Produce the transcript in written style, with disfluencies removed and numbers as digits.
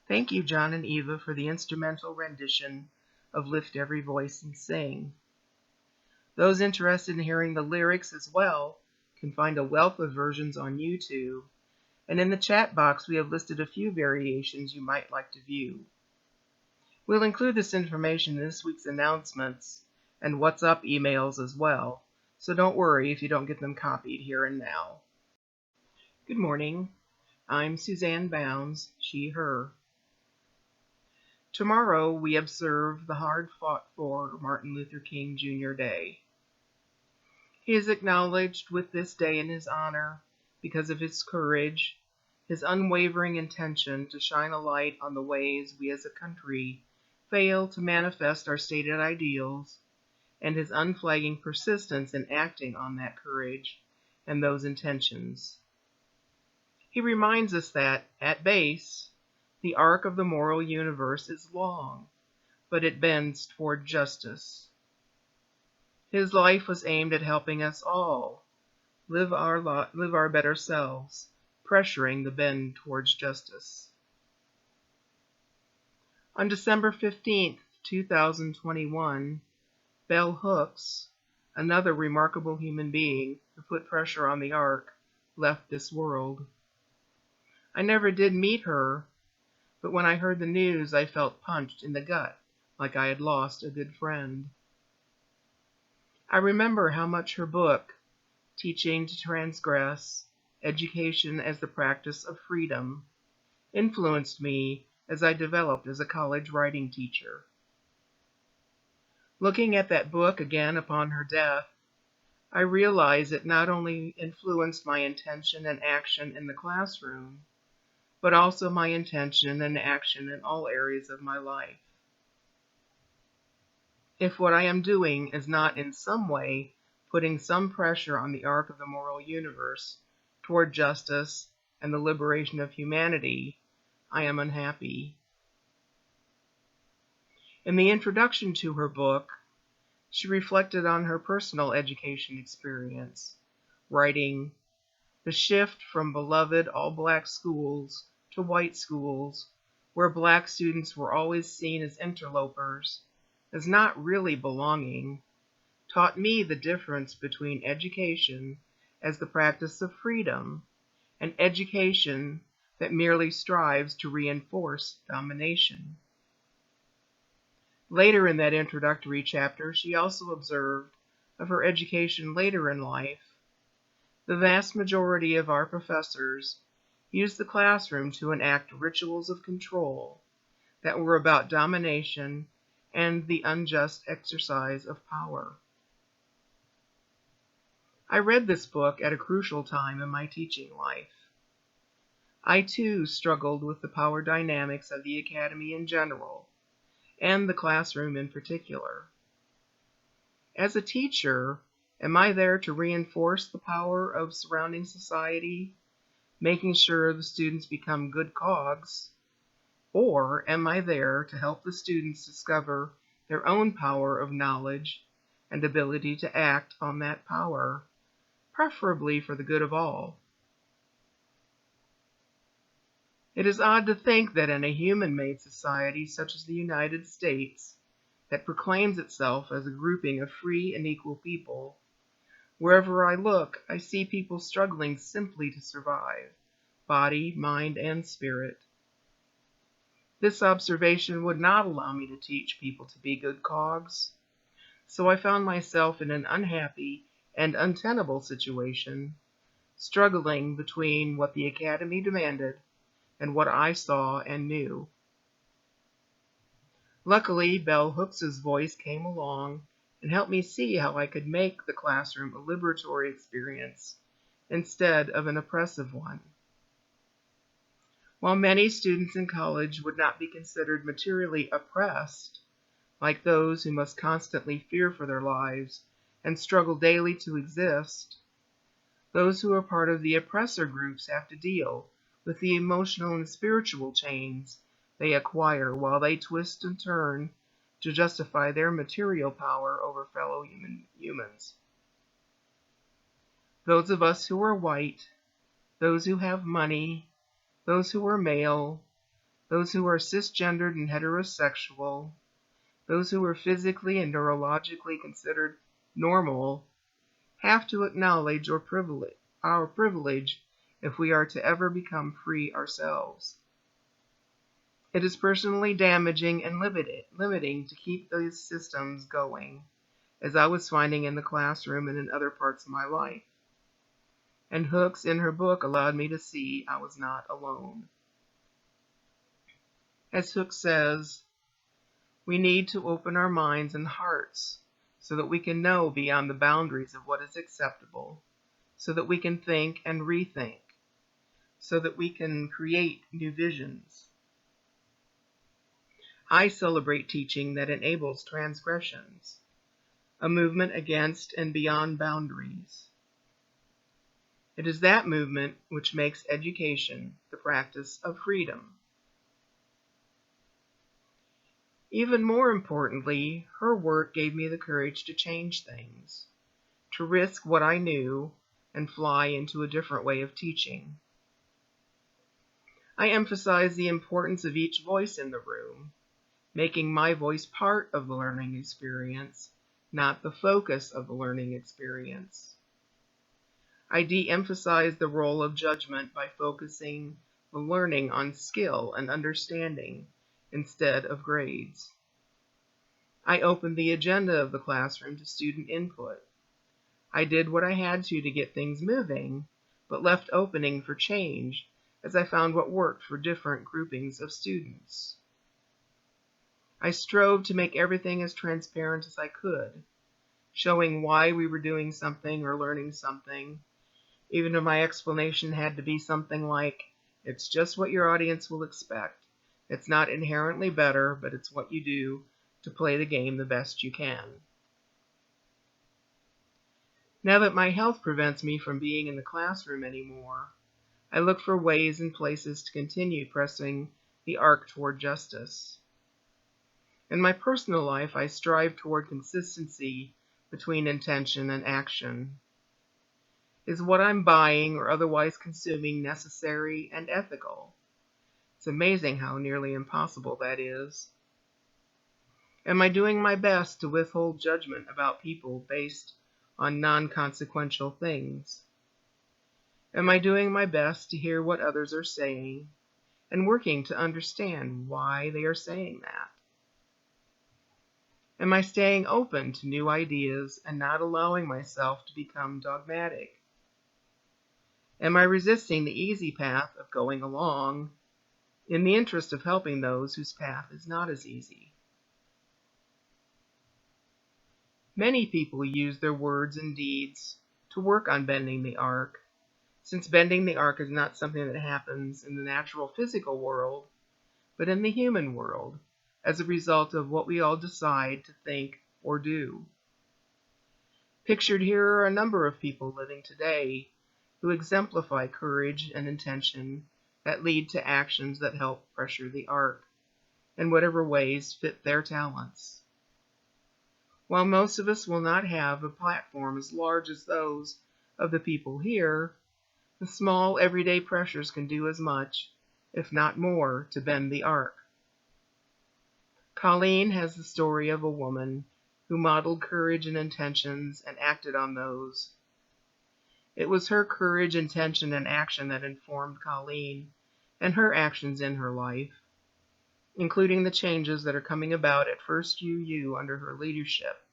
Thank you, John and Eva, for the instrumental rendition of Lift Every Voice and Sing. Those interested in hearing the lyrics as well can find a wealth of versions on YouTube, and in the chat box we have listed a few variations you might like to view. We'll include this information in this week's announcements and What's Up emails as well, so don't worry if you don't get them copied here and now. Good morning. I'm Susanne Bounds, she, her. Tomorrow we observe the hard-fought-for Martin Luther King Jr. Day. He is acknowledged with this day in his honor because of his courage, his unwavering intention to shine a light on the ways we as a country fail to manifest our stated ideals, and his unflagging persistence in acting on that courage and those intentions. He reminds us that, at base, the arc of the moral universe is long, but it bends toward justice. His life was aimed at helping us all live our better selves, pressuring the bend towards justice. On December 15, 2021, Bell Hooks, another remarkable human being who put pressure on the arc, left this world. I never did meet her, but when I heard the news, I felt punched in the gut, like I had lost a good friend. I remember how much her book, Teaching to Transgress, Education as the Practice of Freedom, influenced me as I developed as a college writing teacher. Looking at that book again upon her death, I realized it not only influenced my intention and action in the classroom, but also my intention and action in all areas of my life. If what I am doing is not in some way putting some pressure on the arc of the moral universe toward justice and the liberation of humanity, I am unhappy. In the introduction to her book, she reflected on her personal education experience, writing, "The shift from beloved all-black schools to white schools, where black students were always seen as interlopers, as not really belonging, taught me the difference between education as the practice of freedom and education that merely strives to reinforce domination." Later in that introductory chapter, she also observed of her education later in life, the vast majority of our professors used the classroom to enact rituals of control that were about domination and the unjust exercise of power. I read this book at a crucial time in my teaching life. I too struggled with the power dynamics of the academy in general, and the classroom in particular. As a teacher, am I there to reinforce the power of surrounding society, making sure the students become good cogs, or am I there to help the students discover their own power of knowledge and ability to act on that power, preferably for the good of all? It is odd to think that in a human-made society such as the United States, that proclaims itself as a grouping of free and equal people, wherever I look, I see people struggling simply to survive, body, mind, and spirit. This observation would not allow me to teach people to be good cogs, so I found myself in an unhappy and untenable situation, struggling between what the academy demanded and what I saw and knew. Luckily, Bell Hooks's voice came along and helped me see how I could make the classroom a liberatory experience instead of an oppressive one. While many students in college would not be considered materially oppressed, like those who must constantly fear for their lives and struggle daily to exist, those who are part of the oppressor groups have to deal with the emotional and spiritual chains they acquire while they twist and turn to justify their material power over fellow humans. Those of us who are white, those who have money, those who are male, those who are cisgendered and heterosexual, those who are physically and neurologically considered normal, have to acknowledge our privilege if we are to ever become free ourselves. It is personally damaging and limiting to keep these systems going, as I was finding in the classroom and in other parts of my life. And Hooks in her book allowed me to see I was not alone. As Hooks says, we need to open our minds and hearts so that we can know beyond the boundaries of what is acceptable, so that we can think and rethink, so that we can create new visions. I celebrate teaching that enables transgressions, a movement against and beyond boundaries. It is that movement which makes education the practice of freedom. Even more importantly, her work gave me the courage to change things, to risk what I knew and fly into a different way of teaching. I emphasize the importance of each voice in the room, making my voice part of the learning experience, not the focus of the learning experience. I de-emphasize the role of judgment by focusing the learning on skill and understanding instead of grades. I opened the agenda of the classroom to student input. I did what I had to get things moving, but left opening for change as I found what worked for different groupings of students. I strove to make everything as transparent as I could, showing why we were doing something or learning something, even if my explanation had to be something like, it's just what your audience will expect. It's not inherently better, but it's what you do to play the game the best you can. Now that my health prevents me from being in the classroom anymore, I look for ways and places to continue pressing the arc toward justice. In my personal life, I strive toward consistency between intention and action. Is what I'm buying or otherwise consuming necessary and ethical? It's amazing how nearly impossible that is. Am I doing my best to withhold judgment about people based on non-consequential things? Am I doing my best to hear what others are saying and working to understand why they are saying that? Am I staying open to new ideas and not allowing myself to become dogmatic? Am I resisting the easy path of going along in the interest of helping those whose path is not as easy? Many people use their words and deeds to work on bending the arc, since bending the arc is not something that happens in the natural physical world, but in the human world, as a result of what we all decide to think or do. Pictured here are a number of people living today who exemplify courage and intention that lead to actions that help pressure the arc, in whatever ways fit their talents. While most of us will not have a platform as large as those of the people here, the small everyday pressures can do as much, if not more, to bend the arc. Colleen has the story of a woman who modeled courage and intentions and acted on those. It was her courage, intention, and action that informed Colleen and her actions in her life, including the changes that are coming about at First UU under her leadership.